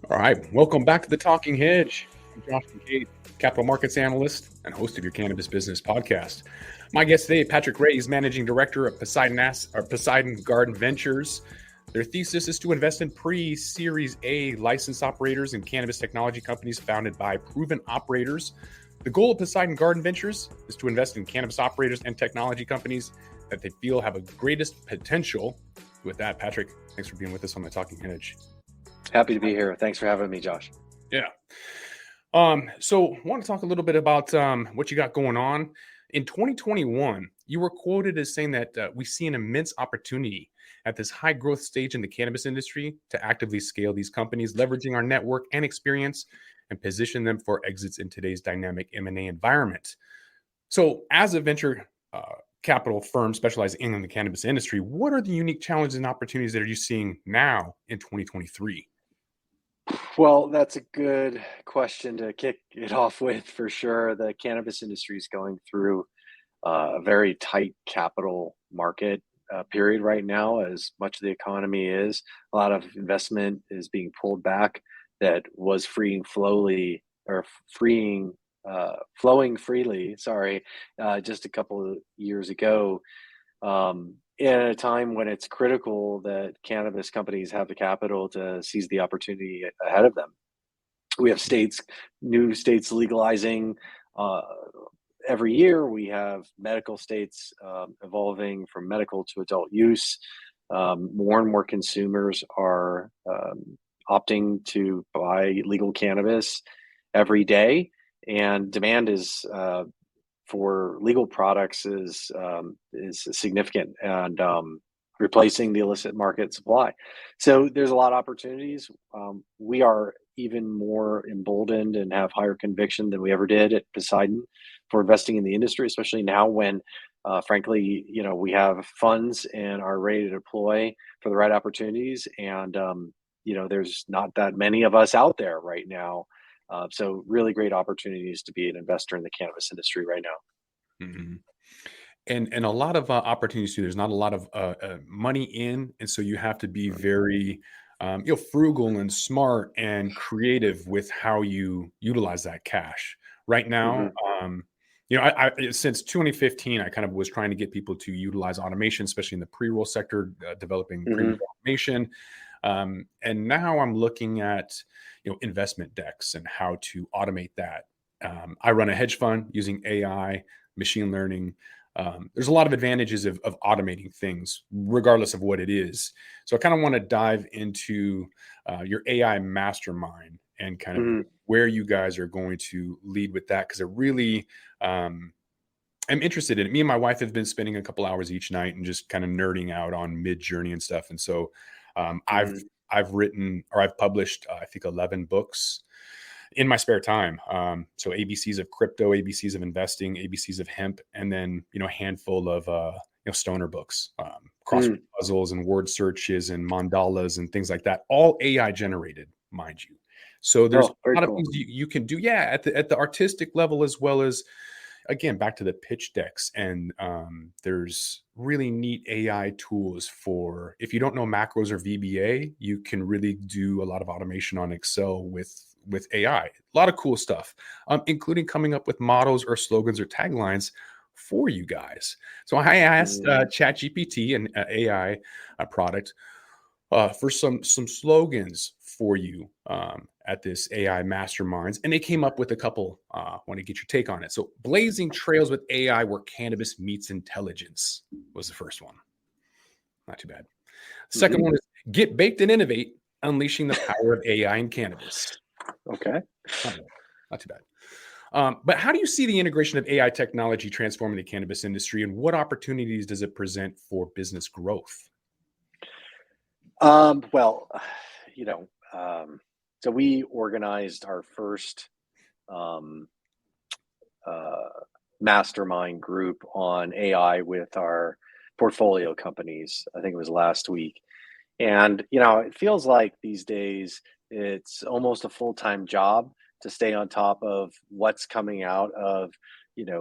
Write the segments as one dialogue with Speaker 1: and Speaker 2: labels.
Speaker 1: All right, welcome back to the Talking Hedge. I'm Josh Kincaid, capital markets analyst and host of your cannabis business podcast. My guest today, Patrick Ray, is managing director of Poseidon Garden Ventures. Their thesis is to invest in pre-Series A licensed operators and cannabis technology companies founded by proven operators. The goal of Poseidon Garden Ventures is to invest in cannabis operators and technology companies that they feel have a greatest potential. With that, Patrick, thanks for being with us on the Talking Hedge.
Speaker 2: Happy to be here. Thanks for having me, Josh.
Speaker 1: Yeah. So I want to talk a little bit about what you got going on. In 2021, you were quoted as saying that we see an immense opportunity at this high growth stage in the cannabis industry to actively scale these companies, leveraging our network and experience and position them for exits in today's dynamic M&A environment. So as a venture capital firm specializing in the cannabis industry, what are the unique challenges and opportunities that are you seeing now in 2023?
Speaker 2: Well, that's a good question to kick it off with for sure. The cannabis industry is going through a very tight capital market period right now, as much of the economy is. A lot of investment is being pulled back that was flowing freely, just a couple of years ago. At a time when it's critical that cannabis companies have the capital to seize the opportunity ahead of them. We have new states legalizing every year. We have medical states evolving from medical to adult use. More and more consumers are opting to buy legal cannabis every day, and demand is for legal products is significant and replacing the illicit market supply. So there's a lot of opportunities. We are even more emboldened and have higher conviction than we ever did at Poseidon for investing in the industry, especially now when, frankly, we have funds and are ready to deploy for the right opportunities. And there's not that many of us out there right now. So really great opportunities to be an investor in the cannabis industry right now.
Speaker 1: Mm-hmm. And a lot of opportunities too. There's not a lot of money in, and so you have to be very frugal and smart and creative with how you utilize that cash. Right now, I since 2015, I kind of was trying to get people to utilize automation, especially in the pre-roll sector, developing pre-roll automation. And now I'm looking at investment decks and how to automate that. I run a hedge fund using AI, machine learning. There's a lot of advantages of automating things, regardless of what it is. So I kind of want to dive into your AI mastermind and kind of where you guys are going to lead with that, because it really, I'm interested in it. Me and my wife have been spending a couple hours each night and just kind of nerding out on Mid-Journey and stuff. And so I've written, or I've published, I think 11 books in my spare time. So ABCs of crypto, ABCs of investing, ABCs of hemp, and then, a handful of, stoner books, crossword puzzles and word searches and mandalas and things like that, all AI generated, mind you. So there's a lot of things you can do. Yeah. At the artistic level, as well as, again, back to the pitch decks. And there's really neat AI tools for, if you don't know macros or VBA, you can really do a lot of automation on Excel with AI. A lot of cool stuff, including coming up with mottos or slogans or taglines for you guys. So I asked ChatGPT, an AI product, for some slogans for you at this AI Masterminds, and they came up with a couple. Want to get your take on it. So, blazing trails with AI where cannabis meets intelligence was the first one. Not too bad. Second one is get baked and innovate, unleashing the power of AI in cannabis.
Speaker 2: Okay.
Speaker 1: Not too bad. But how do you see the integration of AI technology transforming the cannabis industry, and what opportunities does it present for business growth?
Speaker 2: So we organized our first mastermind group on AI with our portfolio companies. I think it was last week. And, it feels like these days it's almost a full-time job to stay on top of what's coming out of,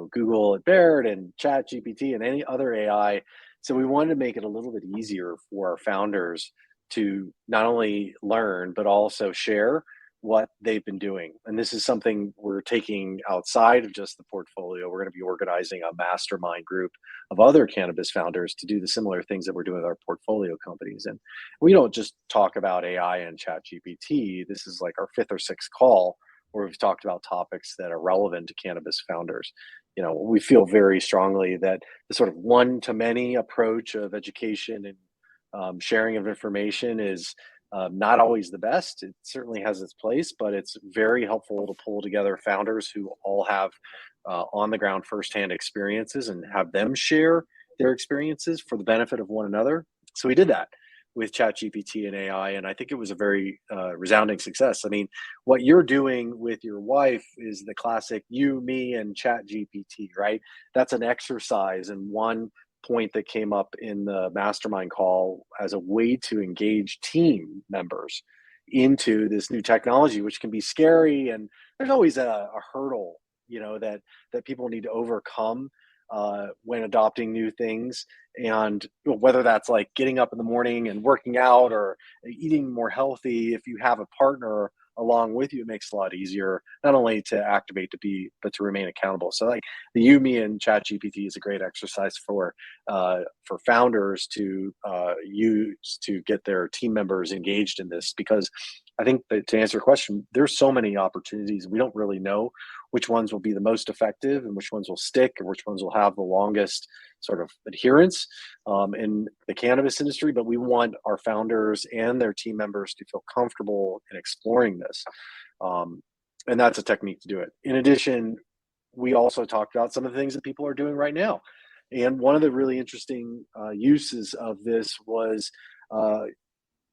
Speaker 2: Google at Baird and ChatGPT and any other AI. So we wanted to make it a little bit easier for our founders to not only learn, but also share what they've been doing. And this is something we're taking outside of just the portfolio. We're going to be organizing a mastermind group of other cannabis founders to do the similar things that we're doing with our portfolio companies. And we don't just talk about AI and chat GPT. This is like our fifth or sixth call where we've talked about topics that are relevant to cannabis founders. We feel very strongly that the sort of one to many approach of education and sharing of information is not always the best. It certainly has its place, but it's very helpful to pull together founders who all have on the ground firsthand experiences and have them share their experiences for the benefit of one another. So we did that with ChatGPT and AI, and I think it was a very resounding success. I mean, what you're doing with your wife is the classic you, me, and ChatGPT, right? That's an exercise and one point that came up in the mastermind call as a way to engage team members into this new technology, which can be scary, and there's always a hurdle, that people need to overcome when adopting new things. And whether that's like getting up in the morning and working out or eating more healthy, if you have a partner along with you, it makes it a lot easier not only to activate to be but to remain accountable. So like the you, me, and chat gpt is a great exercise for founders to use to get their team members engaged in this, because I think that to answer your question, there's so many opportunities. We don't really know which ones will be the most effective and which ones will stick and which ones will have the longest sort of adherence in the cannabis industry. But we want our founders and their team members to feel comfortable in exploring this. And that's a technique to do it. In addition, we also talked about some of the things that people are doing right now. And one of the really interesting uses of this was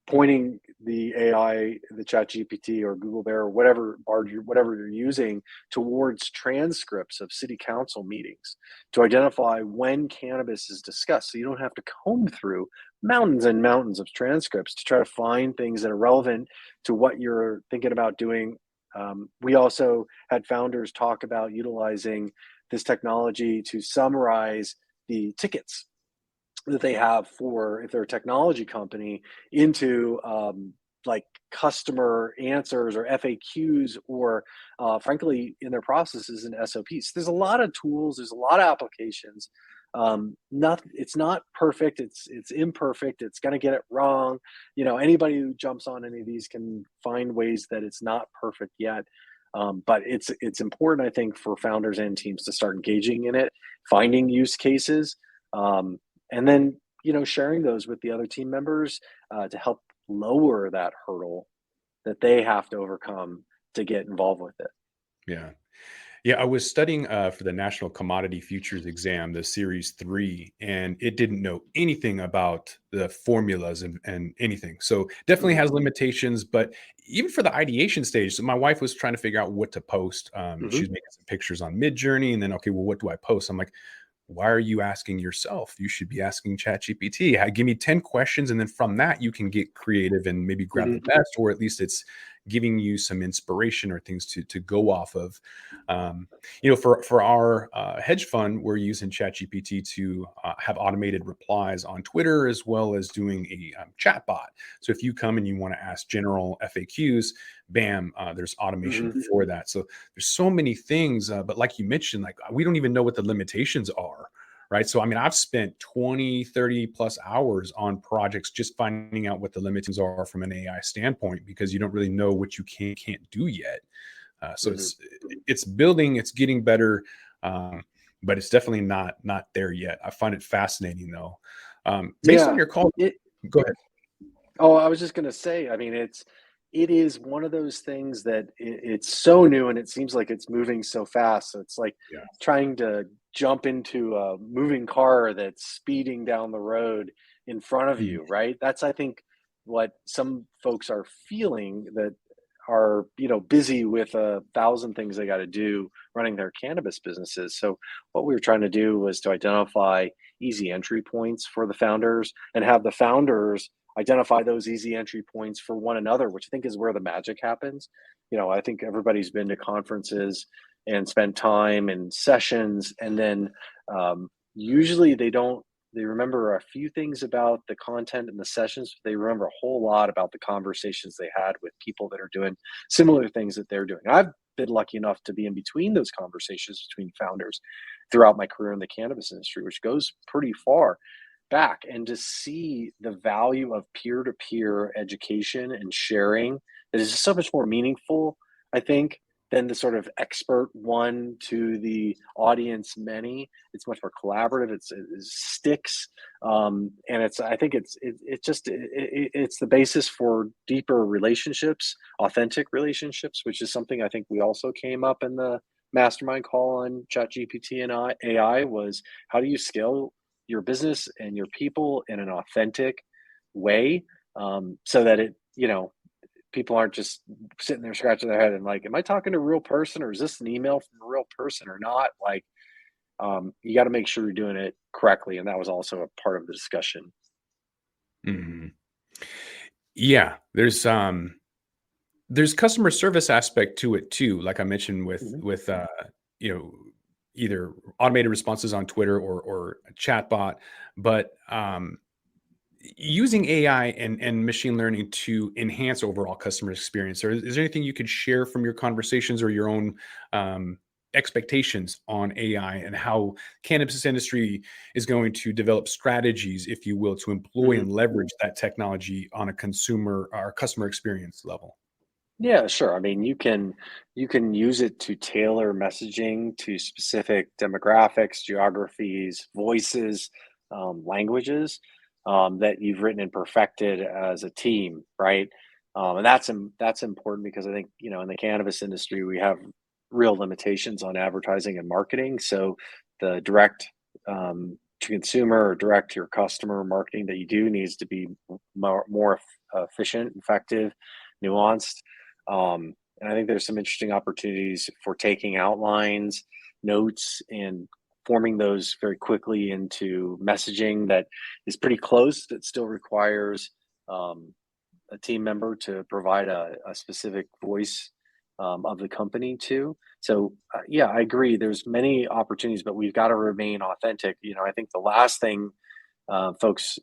Speaker 2: pointing the AI, the Chat GPT or Google Bear or whatever you're using towards transcripts of city council meetings to identify when cannabis is discussed. So you don't have to comb through mountains and mountains of transcripts to try to find things that are relevant to what you're thinking about doing. We also had founders talk about utilizing this technology to summarize the tickets that they have for, if they're a technology company, into like customer answers or FAQs or frankly in their processes and SOPs. There's a lot of tools, there's a lot of applications. It's not perfect, it's imperfect, it's going to get it wrong. Anybody who jumps on any of these can find ways that it's not perfect yet. But it's important, I think, for founders and teams to start engaging in it, finding use cases, and then sharing those with the other team members to help lower that hurdle that they have to overcome to get involved with it.
Speaker 1: Yeah. Yeah, I was studying for the National Commodity Futures exam, the Series 3, and it didn't know anything about the formulas and anything. So definitely
Speaker 2: Mhm,
Speaker 1: has limitations, but even for the ideation stage, so my wife was trying to figure out what to post. She
Speaker 2: mhm,
Speaker 1: was making some pictures on Midjourney, and then, okay, well, what do I post? I'm like, why are you asking yourself? You should be asking ChatGPT. Give me 10 questions, and then from that, you can get creative and maybe grab the
Speaker 2: mhm,
Speaker 1: best, or at least it's giving you some inspiration or things to go off of. For our hedge fund, we're using ChatGPT to have automated replies on Twitter as well as doing a chat bot. So if you come and you want to ask general FAQs, bam, there's automation
Speaker 2: mhm.
Speaker 1: for that. So there's so many things, but like you mentioned, like we don't even know what the limitations are. Right. So, I mean, I've spent 20, 30 plus hours on projects just finding out what the limitations are from an AI standpoint, because you don't really know what you can't do yet. So
Speaker 2: Mhm.
Speaker 1: it's building, it's getting better, but it's definitely not there yet. I find it fascinating though. Based on
Speaker 2: Yeah.
Speaker 1: your call,
Speaker 2: It
Speaker 1: go ahead.
Speaker 2: Oh, I was just gonna say, I mean, it is one of those things that it's so new and it seems like it's moving so fast. So it's like
Speaker 1: Yeah.
Speaker 2: trying to jump into a moving car that's speeding down the road in front of
Speaker 1: Mhm.
Speaker 2: you, right? That's, I think, what some folks are feeling that are, busy with 1,000 things they got to do running their cannabis businesses. So what we were trying to do was to identify easy entry points for the founders and have the founders identify those easy entry points for one another, which I think is where the magic happens. I think everybody's been to conferences and spent time in sessions, and then usually they don't. They remember a few things about the content and the sessions. But they remember a whole lot about the conversations they had with people that are doing similar things that they're doing. I've been lucky enough to be in between those conversations between founders throughout my career in the cannabis industry, which goes pretty far back, and to see the value of peer-to-peer education and sharing that is just so much more meaningful, I think, than the sort of expert one to the audience many. It's much more collaborative. It sticks, and I think it's the basis for deeper relationships, authentic relationships, which is something I think we also came up in the mastermind call on ChatGPT and AI. Was how do you scale your business and your people in an authentic way, so that people aren't just sitting there scratching their head and like, am I talking to a real person, or is this an email from a real person or not? Like, you got to make sure you're doing it correctly. And that was also a part of the discussion.
Speaker 1: Mhm. Yeah, there's customer service aspect to it too, like I mentioned
Speaker 2: Mhm.
Speaker 1: you know, either automated responses on Twitter or a chatbot, but using AI and machine learning to enhance overall customer experience. Or is there anything you could share from your conversations or your own um, expectations on AI and how cannabis industry is going to develop strategies, if you will, to employ
Speaker 2: Mhm.
Speaker 1: and leverage that technology on a consumer or customer experience level?
Speaker 2: Yeah, sure. I mean, you can use it to tailor messaging to specific demographics, geographies, voices, languages, that you've written and perfected as a team, right? And that's important because I think in the cannabis industry we have real limitations on advertising and marketing. So the direct to consumer or direct to your customer marketing that you do needs to be more efficient, effective, nuanced. And I think there's some interesting opportunities for taking outlines, notes, and forming those very quickly into messaging that is pretty close, that still requires um, a team member to provide a specific voice of the company too. So yeah, I agree. There's many opportunities, but we've got to remain authentic. I think the last thing folks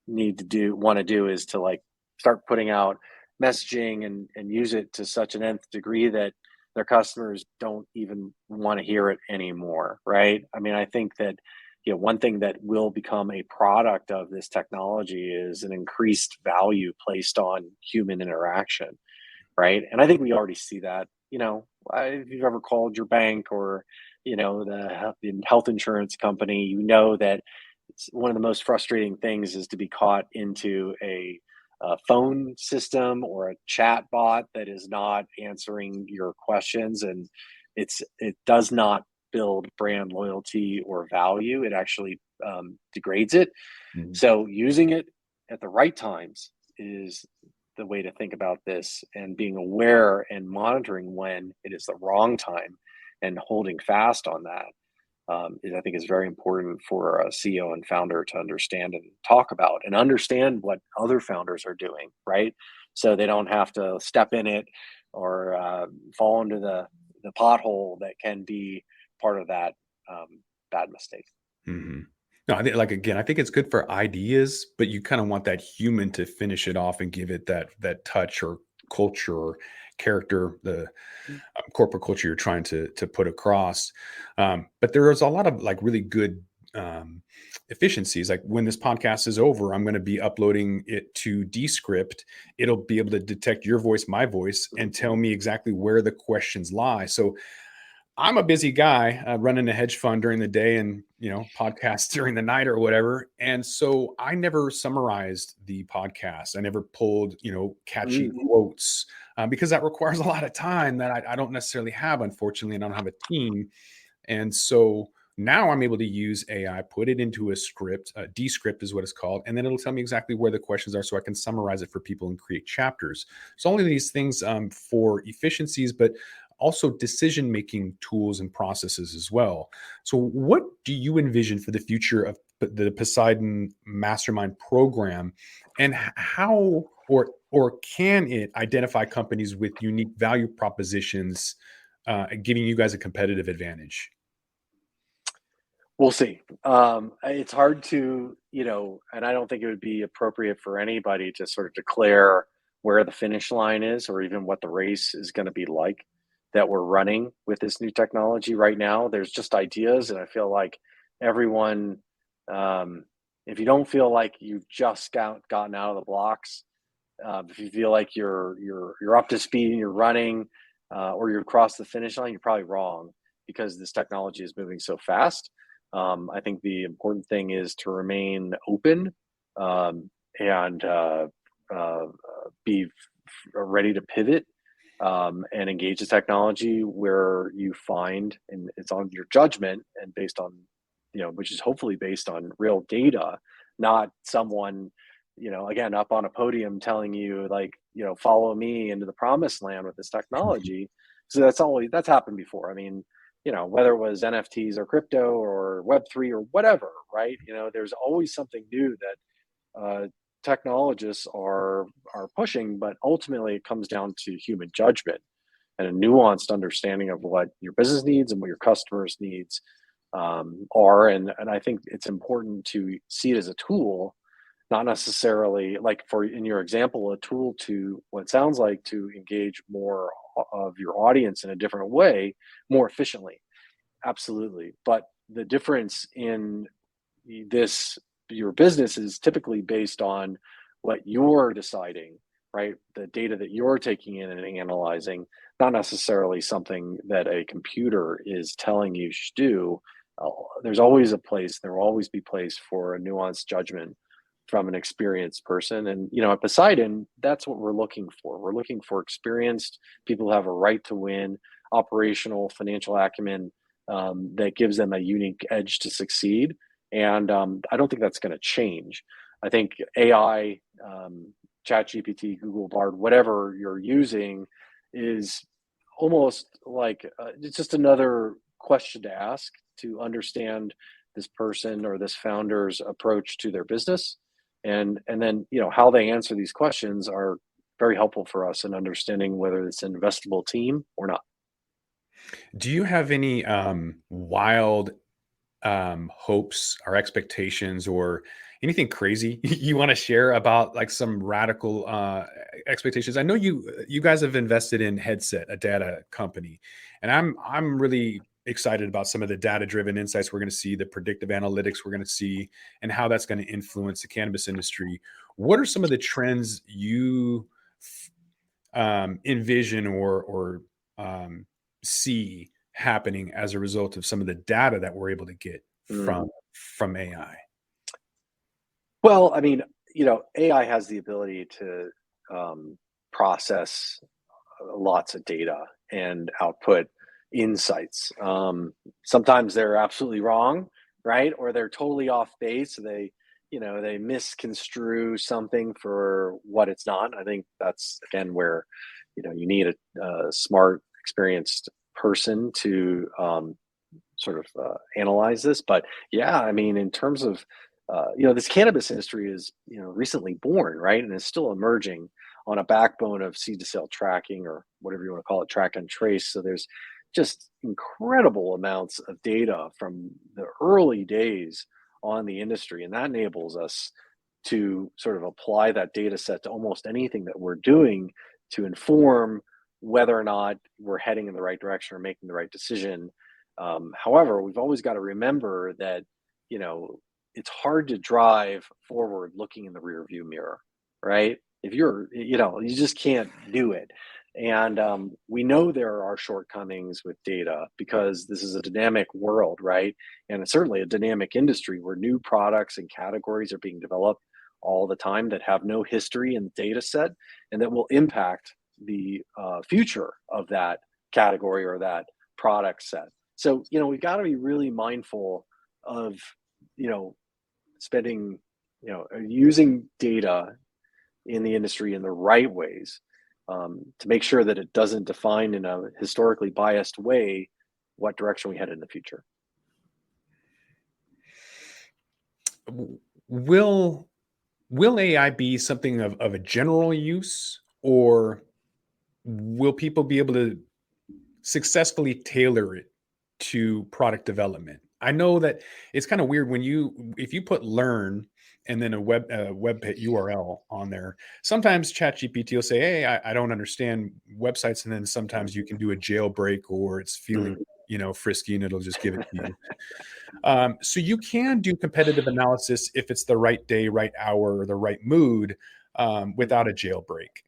Speaker 2: want to do is to like start putting out messaging and use it to such an nth degree that their customers don't even want to hear it anymore, right? I mean, I think that one thing that will become a product of this technology is an increased value placed on human interaction, right? And I think we already see that. If you've ever called your bank or the health insurance company, that it's one of the most frustrating things is to be caught into a phone system or a chat bot that is not answering your questions, and it does not build brand loyalty or value. It actually degrades it.
Speaker 1: Mhm.
Speaker 2: So using it at the right times is the way to think about this, and being aware and monitoring when it is the wrong time and holding fast on that, I think is very important for a CEO and founder to understand and talk about, and understand what other founders are doing, right? So they don't have to step in it or fall into the pothole that can be part of that bad mistake.
Speaker 1: Mhm. No, I think, like, again, I think it's good for ideas, but you kinda want that human to finish it off and give it that touch or culture or character, the corporate culture you're trying to put across. But there is a lot of like really good efficiencies. Like when this podcast is over, I'm going to be uploading it to Descript. It'll be able to detect your voice, my voice,
Speaker 2: Mhm.
Speaker 1: and tell me exactly where the questions lie. So I'm a busy guy running a hedge fund during the day and podcasts during the night or whatever, and so I never summarized the podcast. I never pulled catchy
Speaker 2: Mm.
Speaker 1: quotes because that requires a lot of time that I don't necessarily have. Unfortunately, I don't have a team, and so now I'm able to use AI, put it into a script. Descript is what it's called, and then it'll tell me exactly where the questions are, so I can summarize it for people and create chapters. So all of these things for efficiencies, but also decision making tools and processes as well. So, what do you envision for the future of the Poseidon Mastermind program, and how or can it identify companies with unique value propositions, giving you guys a competitive advantage?
Speaker 2: We'll see. It's hard to, and I don't think it would be appropriate for anybody to sort of declare where the finish line is or even what the race is going to be like that we're running with this new technology right now. There's just ideas, and I feel like everyone, um, if you don't feel like you've just gotten out of the blocks, if you feel like you're up to speed and you're running, or you're across the finish line, you're probably wrong because this technology is moving so fast. I think the important thing is to remain open, and be ready to pivot, and engage the technology where you find, and it's on your judgment and based on, which is hopefully based on real data, not someone, again, up on a podium telling you like, follow me into the promised land with this technology. So that's happened before. I mean, whether it was NFTs or crypto or Web3 or whatever, right? There's always something new that technologists are pushing, but ultimately it comes down to human judgment and a nuanced understanding of what your business needs and what your customers needs are. And I think it's important to see it as a tool, not necessarily like, for in your example, a tool to what it sounds like to engage more of your audience in a different way, more efficiently. Absolutely. But the difference in this, your business is typically based on what you're deciding, right? The data that you're taking in and analyzing, not necessarily something that a computer is telling you should do. Uh, there's always a place, there will always be place for a nuanced judgment from an experienced person. And, at Poseidon, that's what we're looking for. We're looking for experienced people who have a right to win, operational, financial acumen, that gives them a unique edge to succeed. And I don't think that's going to change. I think AI, ChatGPT, Google Bard, whatever you're using, is almost like it's just another question to ask to understand this person or this founder's approach to their business, and then how they answer these questions are very helpful for us in understanding whether it's an investable team or not.
Speaker 1: Do you have any wild hopes or expectations or anything crazy you want to share about like some radical expectations? I know you guys have invested in Headset, a data company, and I'm really excited about some of the data driven insights we're going to see, the predictive analytics we're going to see, and how that's going to influence the cannabis industry. What are some of the trends you envision or um, see happening as a result of some of the data that we're able to get
Speaker 2: Mm.
Speaker 1: from AI?
Speaker 2: Well, I mean, AI has the ability to process lots of data and output insights. Sometimes they're absolutely wrong, right? Or they're totally off base. They misconstrue something for what it's not. I think that's again where, you need a smart, experienced person to sort of analyze this. But yeah, I mean, in terms of this cannabis industry is recently born, right, and is still emerging on a backbone of seed to sale tracking, or whatever you want to call it, track and trace. So there's just incredible amounts of data from the early days on the industry, and that enables us to sort of apply that data set to almost anything that we're doing to inform whether or not we're heading in the right direction or making the right decision. However, we've always got to remember that you know it's hard to drive forward looking in the rear view mirror, right? If you just can't do it. And we know there are shortcomings with data because this is a dynamic world, right? And it's certainly a dynamic industry where new products and categories are being developed all the time that have no history in the data set and that will impact the future of that category or that product set. So, we've got to be really mindful of, you know, spending, using data in the industry in the right ways, to make sure that it doesn't define in a historically biased way what direction we head in the future.
Speaker 1: Will AI be something of a general use, or will people be able to successfully tailor it to product development? I know that it's kind of weird when if you put learn and then a URL on there, sometimes ChatGPT will say, "Hey, I don't understand websites," and then sometimes you can do a jailbreak or it's feeling,
Speaker 2: Mm.
Speaker 1: frisky, and it'll just give it to you. So you can do competitive analysis if it's the right day, right hour, or the right mood, without a jailbreak.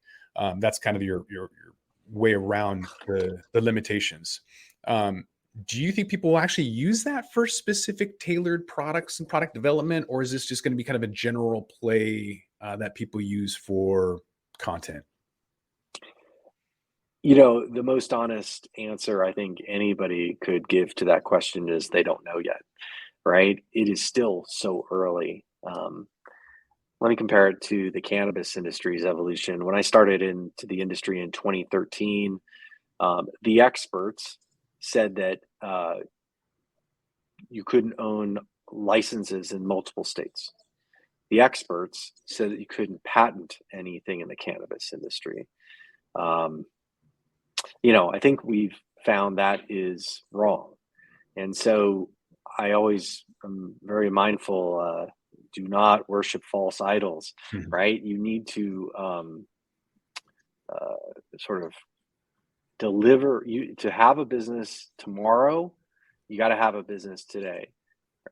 Speaker 1: That's kind of your way around the limitations. Um, do you think people will actually use that for specific tailored products and product development, or is this just going to be kind of a general play that people use for content?
Speaker 2: The most honest answer I think anybody could give to that question is they don't know yet, right? It is still so early. Let me compare it to the cannabis industry's evolution. When I started into the industry in 2013, the experts said that you couldn't own licenses in multiple states. The experts said that you couldn't patent anything in the cannabis industry. Um, I think we've found that is wrong. And so I always am very mindful, do not worship false idols,
Speaker 1: Mhm.
Speaker 2: right? You need to sort of to have a business tomorrow, you got to have a business today,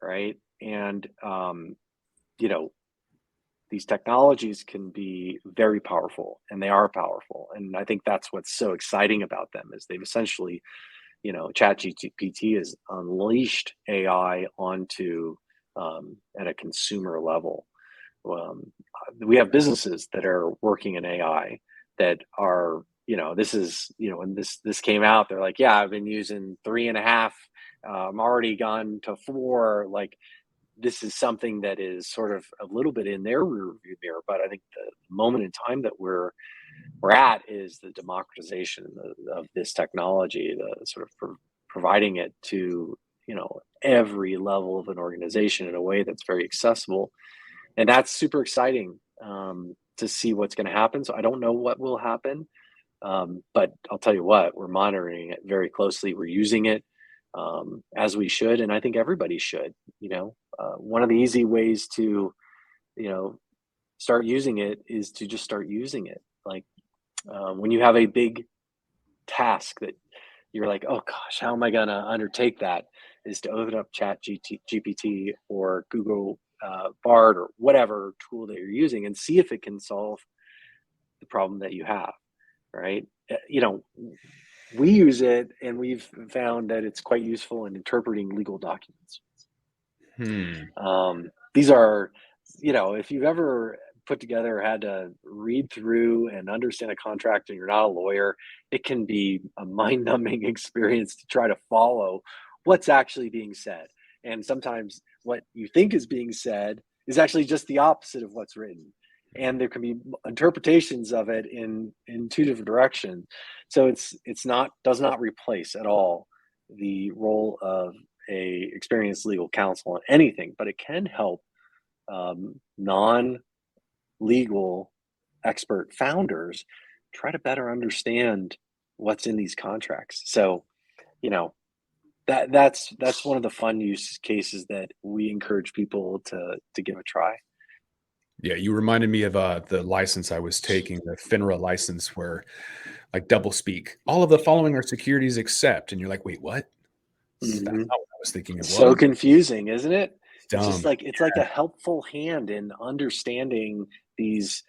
Speaker 2: right? And, you know, these technologies can be very powerful and they are powerful. And I think that's what's so exciting about them is they've essentially, ChatGPT has unleashed AI onto at a consumer level. Um, we have businesses that are working in AI that are, this is, when this came out, they're like, yeah, I've been using 3.5. I'm already gone to 4. Like, this is something that is sort of a little bit in their rearview mirror. But I think the moment in time that we're at is the democratization of this technology, the sort of providing it to every level of an organization in a way that's very accessible, and that's super exciting to see what's going to happen. So I don't know what will happen, but I'll tell you what, we're monitoring it very closely. We're using it as we should, and I think everybody should. One of the easy ways to you know start using it is to just start using it. Like when you have a big task that you're like, oh gosh, how am I going to undertake that? Is to open up GPT or Google Bard or whatever tool that you're using and see if it can solve the problem that you have, right? We use it and we've found that it's quite useful in interpreting legal documents.
Speaker 1: Hmm.
Speaker 2: These are, if you've ever put together, had to read through and understand a contract and you're not a lawyer, it can be a mind numbing experience to try to follow what's actually being said. And sometimes what you think is being said is actually just the opposite of what's written. And there can be interpretations of it in two different directions. So it's not does not replace at all the role of a experienced legal counsel on anything, but it can help non-legal expert founders try to better understand what's in these contracts. So, you know, that's one of the fun use cases that we encourage people to give a try.
Speaker 1: Yeah, you reminded me of the license I was taking, the FINRA license, where like double speak. All of the following are securities except, and you're like, wait, what? That's
Speaker 2: Hmm.
Speaker 1: not what I was thinking it
Speaker 2: So
Speaker 1: was.
Speaker 2: confusing, isn't it? It's just
Speaker 1: Dumb.
Speaker 2: like it's like a helpful hand in understanding these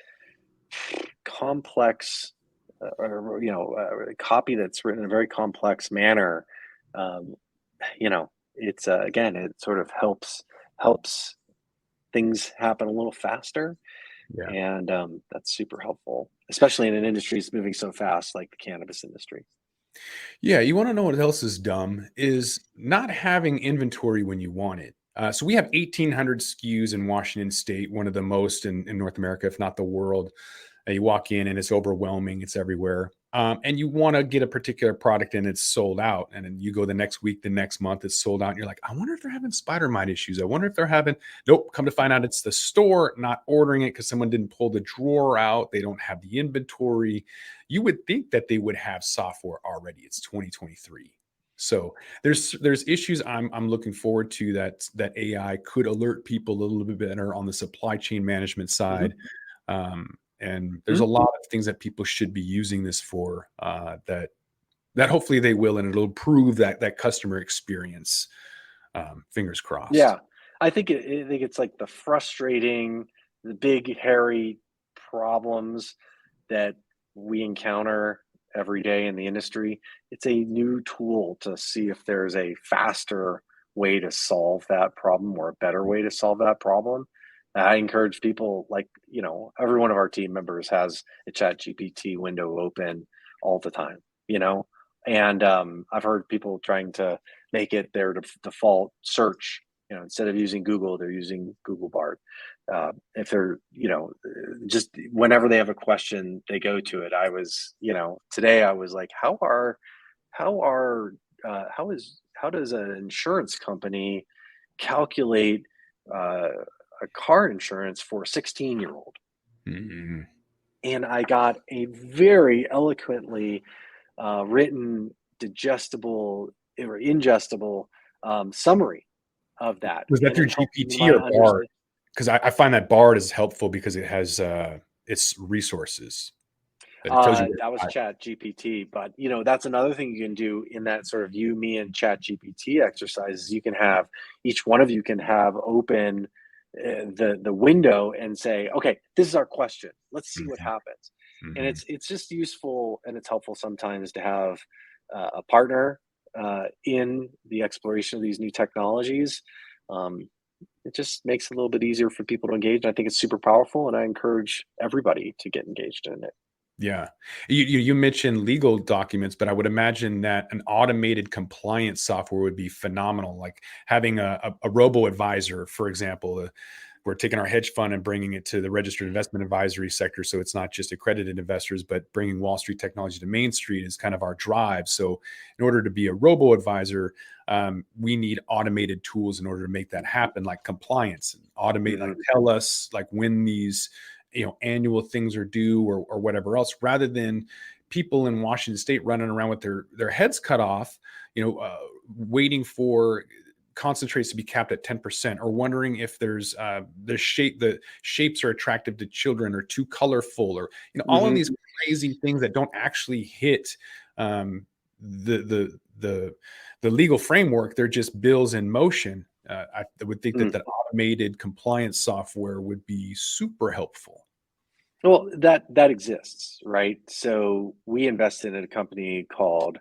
Speaker 2: complex a copy that's written in a very complex manner. um, it's again, it sort of helps things happen a little faster,
Speaker 1: Yeah.
Speaker 2: and that's super helpful, especially in an industry that's moving so fast like the cannabis industry.
Speaker 1: Yeah, you wanna know what else is dumb, is not having inventory when you want it. So we have 1,800 SKUs in Washington State, one of the most in North America, if not the world. You walk in and it's overwhelming, it's everywhere. And you wanna get a particular product and it's sold out, and then you go the next week, the next month, it's sold out, and you're like, "I wonder if they're having spider mite issues. I wonder if they're having" Nope, come to find out it's the store not ordering it because someone didn't pull the drawer out, they don't have the inventory. You would think that they would have software already. It's 2023. So there's issues I'm looking forward to that AI could alert people a little bit better on the supply chain management
Speaker 2: Hmm.
Speaker 1: side. And there's a
Speaker 2: Hmm.
Speaker 1: lot of things that people should be using this for, that hopefully they will, and it'll improve that customer experience. Fingers crossed.
Speaker 2: Yeah, I think it's like the frustrating, the big hairy problems that we encounter every day in the industry. It's a new tool to see if there's a faster way to solve that problem or a better way to solve that problem. I encourage people, like, every one of our team members has a chat GPT window open all the time, you know? And I've heard people trying to make it their default search. Instead of using Google, they're using Google Bard. If they're, just whenever they have a question, they go to it. Today I was like, how are, how does an insurance company calculate a car insurance for a 16-year-old?
Speaker 1: Mhm.
Speaker 2: And I got a very eloquently written, digestible or ingestible summary of that,
Speaker 1: Was that
Speaker 2: and
Speaker 1: through
Speaker 2: it helped
Speaker 1: GPT
Speaker 2: my
Speaker 1: or Bard?
Speaker 2: understand.
Speaker 1: Because I find that Bard is helpful because it has its resources that it tells you where to
Speaker 2: That was
Speaker 1: find.
Speaker 2: Chat GPT, but that's another thing you can do in that sort of you, me, and Chat GPT exercises. You can have each one of you can have open the window and say, okay, this is our question. Let's see what
Speaker 1: Mhm,
Speaker 2: happens. And
Speaker 1: mhm.
Speaker 2: it's just useful and it's helpful sometimes to have a partner in the exploration of these new technologies. Um, it just makes it a little bit easier for people to engage. And I think it's super powerful, and I encourage everybody to get engaged in it.
Speaker 1: Yeah. You mentioned legal documents, but I would imagine that an automated compliance software would be phenomenal. Like having a robo advisor, for example. We're taking our hedge fund and bringing it to the registered investment advisory sector. So it's not just accredited investors, but bringing Wall Street technology to Main Street is kind of our drive. So in order to be a robo advisor, we need automated tools in order to make that happen, like compliance, and automate, like
Speaker 2: Mhm.
Speaker 1: tell us like when these annual things are due, or whatever else, rather than people in Washington State running around with their heads cut off, waiting for concentrates to be capped at 10%, or wondering if there's the shapes are attractive to children or too colorful, or all of
Speaker 2: Mhm.
Speaker 1: these crazy things that don't actually hit um, the the the the legal framework. They're just bills in motion. I would think that
Speaker 2: Mm.
Speaker 1: that automated compliance software would be super helpful.
Speaker 2: Well, that exists, right? So we invested in a company called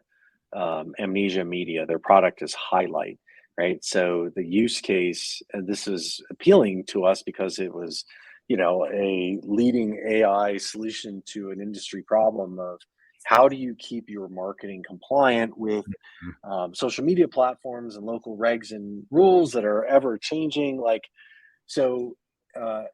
Speaker 2: Amnesia Media. Their product is Highlight, right? So the use case, and this was appealing to us because it was, a leading AI solution to an industry problem of how do you keep your marketing compliant with
Speaker 1: Mhm.
Speaker 2: social media platforms and local regs and rules that are ever changing. Like, so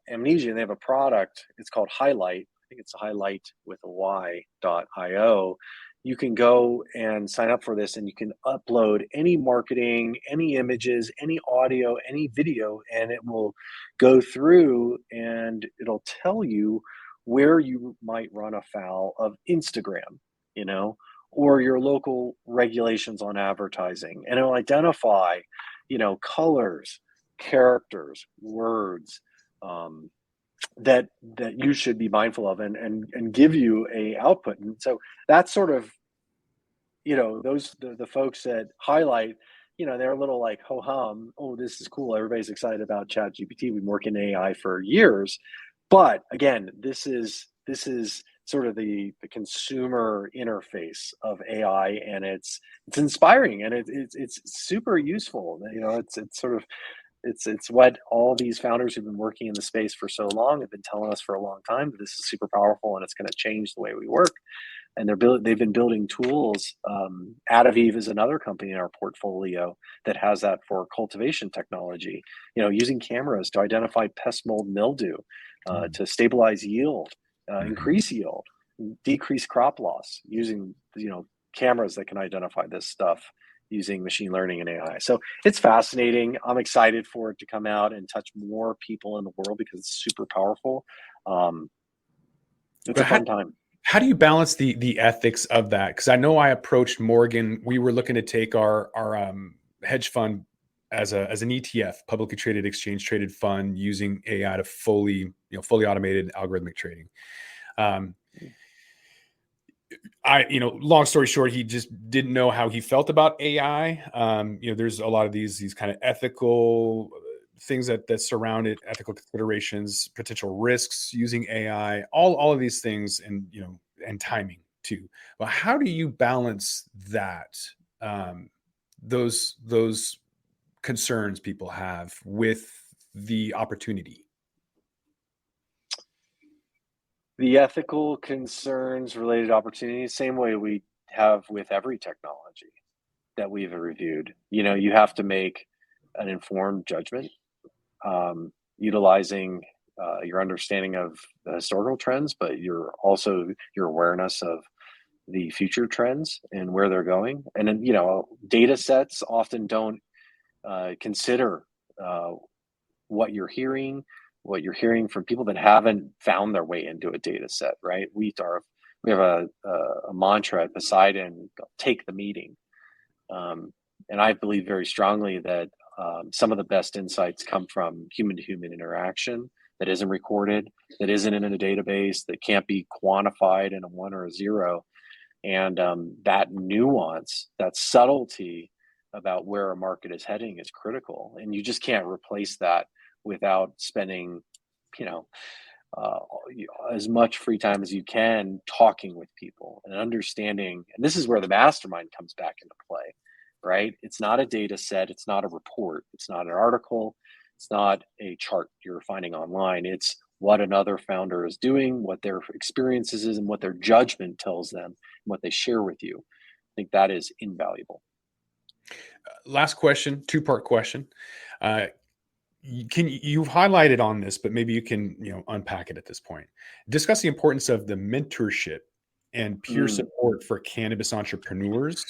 Speaker 2: Amnesia, they have a product. It's called Highlight. I think it's Highlight with a Y.io. You can go and sign up for this, and you can upload any marketing, any images, any audio, any video, and it will go through and it'll tell you where you might run afoul of Instagram, you know, or your local regulations on advertising. And it'll identify, colors, characters, words, um, that you should be mindful of, and give you a output. And so that's sort of, those the folks that Highlight, they're a little like ho hum. Oh, this is cool. Everybody's excited about Chat GPT. We've been working in AI for years, but again, this is sort of the consumer interface of AI, and it's inspiring, and it's super useful. It's sort of it's what all these founders who've been working in the space for so long have been telling us for a long time, that this is super powerful and it's going to change the way we work. And they've been building tools. Adaviv is another company in our portfolio that has that for cultivation technology. Using cameras to identify pest, mold, mildew, to stabilize yield,
Speaker 1: Mhm.
Speaker 2: increase yield, decrease crop loss, using cameras that can identify this stuff using machine learning and AI. So it's fascinating. I'm excited for it to come out and touch more people in the world because it's super powerful. It's a
Speaker 1: But how
Speaker 2: fun time.
Speaker 1: How do you balance the ethics of that? Because I know I approached Morgan. We were looking to take our hedge fund as an ETF, publicly traded, exchange traded fund, using AI to fully automated algorithmic trading. Um, long story short, he just didn't know how he felt about AI. There's a lot of these kind of ethical things that surround it, ethical considerations, potential risks using AI, all of these things, and timing too. But how do you balance that, um, those concerns people have with the opportunity?
Speaker 2: The ethical concerns related opportunities, same way we have with every technology that we've reviewed. You have to make an informed judgment, utilizing your understanding of the historical trends, but your awareness of the future trends and where they're going. And then, data sets often don't consider uh, what you're hearing, what you're hearing from people that haven't found their way into a data set, right? We have a mantra at Poseidon, take the meeting. Um, and I believe very strongly that some of the best insights come from human to human interaction that isn't recorded, that isn't in a database, that can't be quantified in a one or a zero. And that nuance, that subtlety about where a market is heading is critical. And you just can't replace that without spending, you know, uh, as much free time as you can talking with people and understanding. And this is where the mastermind comes back into play, right? It's not a data set, it's not a report, it's not an article, it's not a chart you're finding online. It's what another founder is doing, what their experiences is, and what their judgment tells them, and what they share with you. I think that is invaluable.
Speaker 1: Last question, two-part question. Uh, you've highlighted on this, but maybe you can unpack it at this point. Discuss the importance of the mentorship and peer
Speaker 2: Mm,
Speaker 1: support for cannabis entrepreneurs,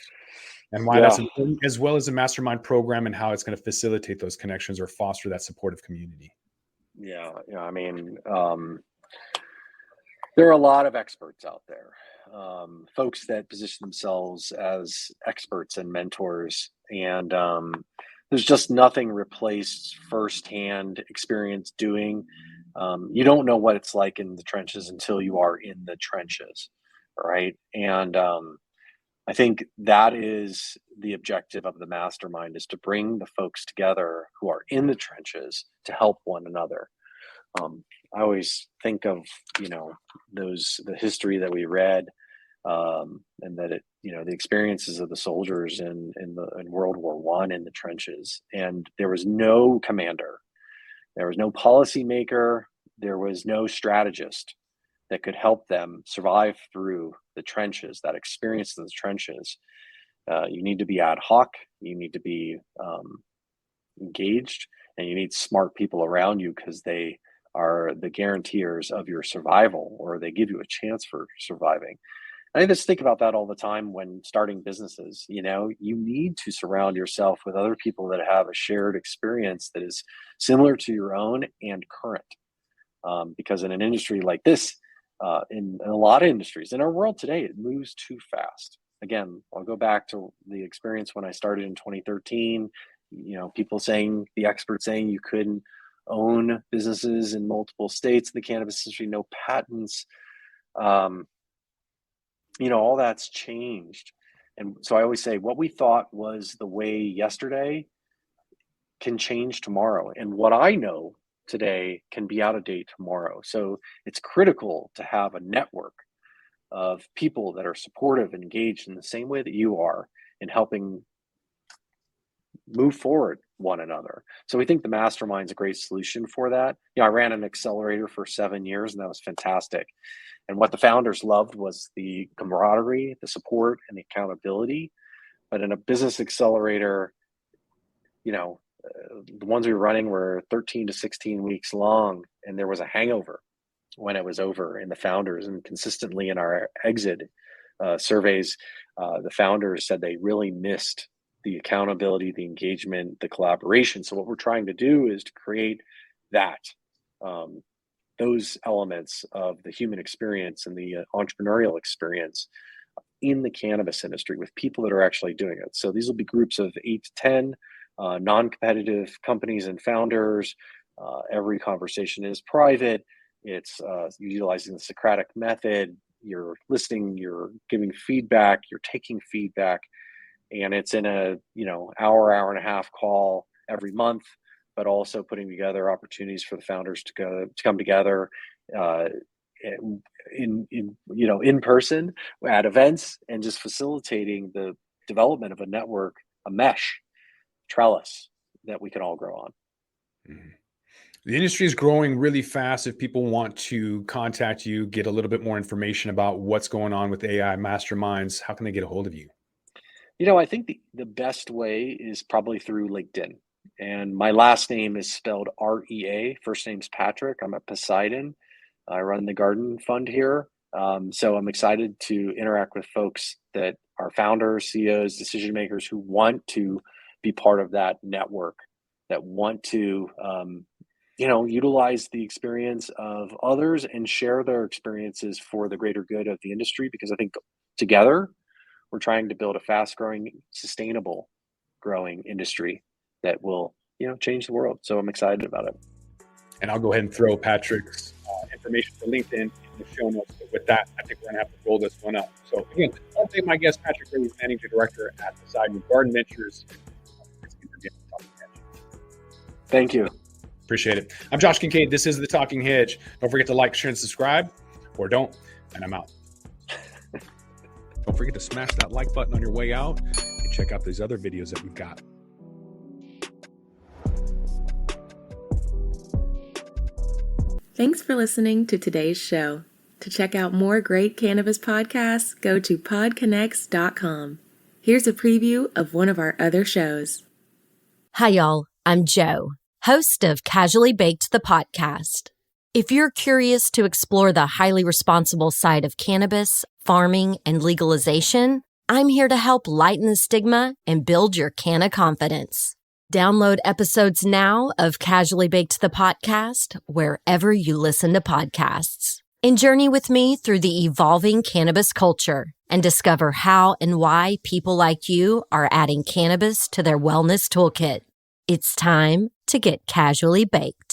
Speaker 1: and why that's
Speaker 2: yeah,
Speaker 1: important, as well as the mastermind program and how it's going to facilitate those connections or foster that supportive community.
Speaker 2: yeah. I mean, there are a lot of experts out there, folks that position themselves as experts and mentors, and there's just nothing replaced firsthand experience doing. You don't know what it's like in the trenches until you are in the trenches, right? And I think that is the objective of the mastermind, is to bring the folks together who are in the trenches to help one another. I always think of, you know, the history that we read, and that the experiences of the soldiers in World War One in the trenches, and there was no commander, there was no policymaker, there was no strategist that could help them survive through the trenches. That experience in the trenches, you need to be ad hoc, you need to be engaged, and you need smart people around you, because they are the guarantors of your survival, or they give you a chance for surviving. I just think about that all the time when starting businesses. You need to surround yourself with other people that have a shared experience that is similar to your own and current. Because in an industry like this, in a lot of industries in our world today, it moves too fast. Again, I'll go back to the experience when I started in 2013. The experts saying you couldn't own businesses in multiple states in the cannabis industry, no patents. Um, all that's changed. And so I always say what we thought was the way yesterday can change tomorrow. And what I know today can be out of date tomorrow. So it's critical to have a network of people that are supportive and engaged in the same way that you are, in helping move forward one another. So we think the mastermind's a great solution for that. I ran an accelerator for 7 years, and that was fantastic. And what the founders loved was the camaraderie, the support, and the accountability. But in a business accelerator, the ones we were running were 13 to 16 weeks long, and there was a hangover when it was over in the founders. And consistently in our exit surveys, the founders said they really missed the accountability, the engagement, the collaboration. So what we're trying to do is to create that, um, those elements of the human experience and the entrepreneurial experience in the cannabis industry with people that are actually doing it. So these will be groups of 8 to 10 non-competitive companies and founders. Every conversation is private. It's utilizing the Socratic method. You're listening, you're giving feedback, you're taking feedback, and it's in a hour and a half call every month, but also putting together opportunities for the founders to come together uh, in person at events, and just facilitating the development of a network, a mesh trellis that we can all grow on.
Speaker 1: Mhm. The industry is growing really fast. If people want to contact you, get a little bit more information about what's going on with AI Masterminds, how can they get a hold of you?
Speaker 2: I think the best way is probably through LinkedIn. And my last name is spelled REA. First name's Patrick. I'm at Poseidon. I run the garden fund here. So I'm excited to interact with folks that are founders, CEOs, decision makers who want to be part of that network, that want to, utilize the experience of others and share their experiences for the greater good of the industry. Because I think together we're trying to build a fast growing, sustainable growing industry that will, change the world. So I'm excited about it.
Speaker 1: And I'll go ahead and throw Patrick's information for LinkedIn in the show notes. But with that, I think we're going to have to roll this one up. So again, I'll thank my guest, Patrick Ray, Managing Director at Poseidon Garden Ventures.
Speaker 2: Thank you.
Speaker 1: Appreciate it. I'm Josh Kincaid. This is The Talking Hedge. Don't forget to like, share, and subscribe, or don't, and I'm out. Don't forget to smash that like button on your way out and check out these other videos that we've got.
Speaker 3: Thanks for listening to today's show. To check out more great cannabis podcasts, go to podconnects.com. Here's a preview of one of our other shows.
Speaker 4: Hi, y'all. I'm Jo, host of Casually Baked, the podcast. If you're curious to explore the highly responsible side of cannabis, farming, and legalization, I'm here to help lighten the stigma and build your canna confidence. Download episodes now of Casually Baked, the podcast, wherever you listen to podcasts. And journey with me through the evolving cannabis culture and discover how and why people like you are adding cannabis to their wellness toolkit. It's time to get casually baked.